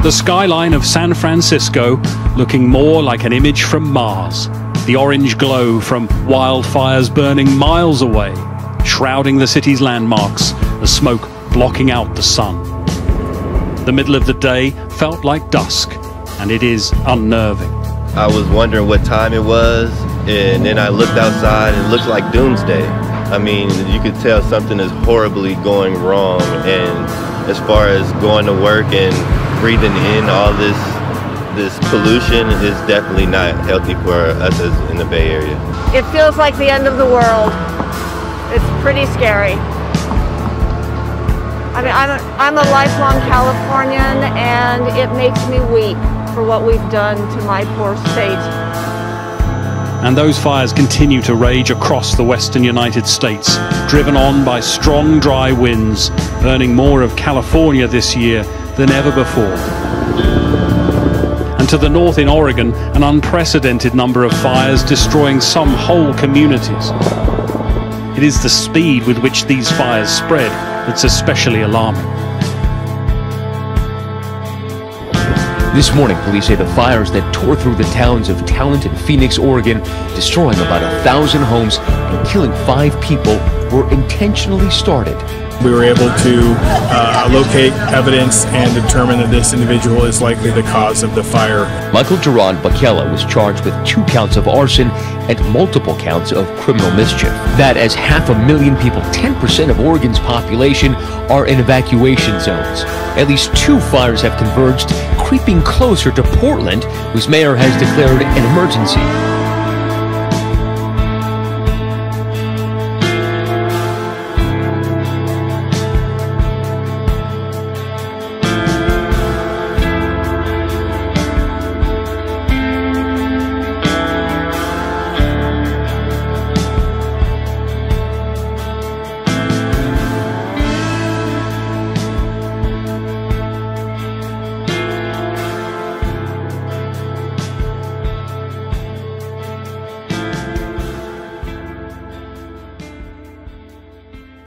The skyline of San Francisco looking more like an image from Mars. The orange glow from wildfires burning miles away, shrouding the city's landmarks, the smoke blocking out the sun. The middle of the day felt like dusk, and it is unnerving. I was wondering what time it was, and then I looked outside and it looked like doomsday. I mean, you could tell something is horribly going wrong, and as far as going to work and breathing in all this pollution is definitely not healthy for us in the Bay Area. It feels like the end of the world. It's pretty scary. I mean, I'm a lifelong Californian, and it makes me weep for what we've done to my poor state. And those fires continue to rage across the western United States, driven on by strong dry winds, burning more of California this year than ever before. And to the north in Oregon, an unprecedented number of fires destroying some whole communities. It is the speed with which these fires spread that's especially alarming. This morning, police say the fires that tore through the towns of Talent and Phoenix, Oregon, destroying about 1,000 homes and killing 5 people, were intentionally started. We were able to locate evidence and determine that this individual is likely the cause of the fire. Michael Duran Bakela was charged with 2 counts of arson and multiple counts of criminal mischief. That as 500,000 people, 10% of Oregon's population, are in evacuation zones. At least 2 fires have converged, creeping closer to Portland, whose mayor has declared an emergency.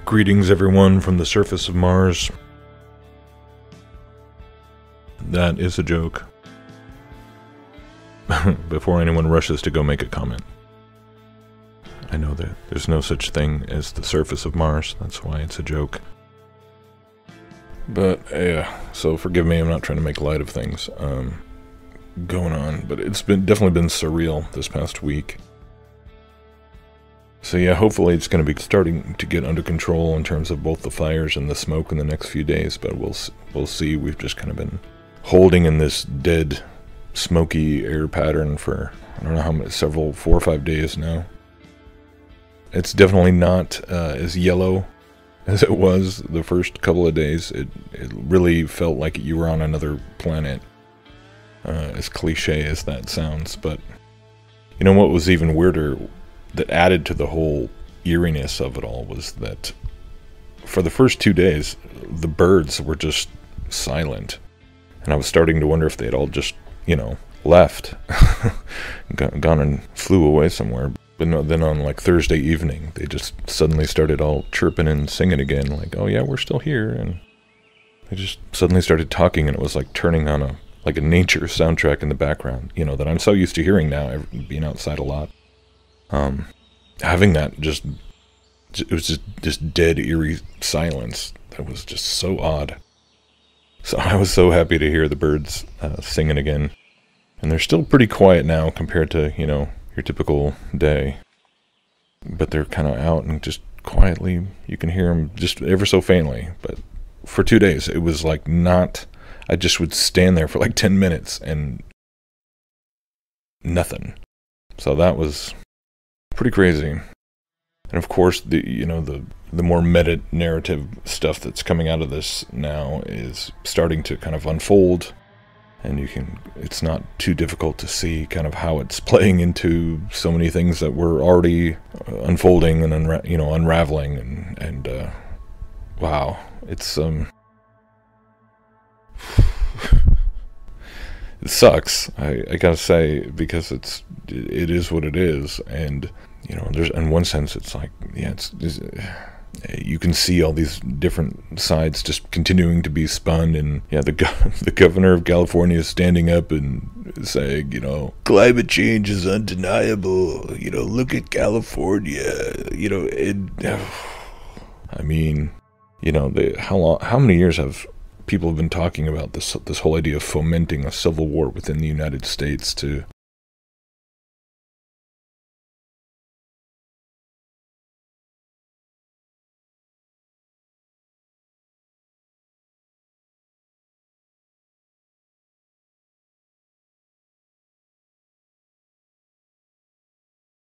Greetings everyone from the surface of Mars. That is a joke. Before anyone rushes to go make a comment. I know that there's no such thing as the surface of Mars, that's why it's a joke. But yeah, so forgive me, I'm not trying to make light of things going on, but it's definitely been surreal this past week. So yeah, hopefully it's going to be starting to get under control in terms of both the fires and the smoke in the next few days, but we'll see. We've just kind of been holding in this dead, smoky air pattern for, I don't know how many, 4 or 5 days now. It's definitely not as yellow as it was the first couple of days. It really felt like you were on another planet, as cliche as that sounds. But you know what was even weirder, that added to the whole eeriness of it all, was that for the first 2 days, the birds were just silent. And I was starting to wonder if they had all just, you know, left, gone and flew away somewhere. But no, then on like Thursday evening, they just suddenly started all chirping and singing again, like, oh yeah, we're still here. And they just suddenly started talking, and it was like turning on a nature soundtrack in the background, you know, that I'm so used to hearing now, being outside a lot. Having that it was just dead, eerie silence. That was just so odd. So I was so happy to hear the birds singing again. And they're still pretty quiet now compared to, you know, your typical day. But they're kind of out and just quietly, you can hear them just ever so faintly. But for 2 days, it was like not I just would stand there for like 10 minutes and nothing. So that was pretty crazy. And of course, the more meta-narrative stuff that's coming out of this now is starting to kind of unfold. And it's not too difficult to see kind of how it's playing into so many things that were already unfolding and unraveling, and wow, it's it sucks. I gotta say, because it is what it is, and there's, in one sense, it's like, yeah, you can see all these different sides just continuing to be spun, and yeah, the governor of California is standing up and saying, climate change is undeniable. Look at California. I mean, how many years have people been talking about this whole idea of fomenting a civil war within the United States to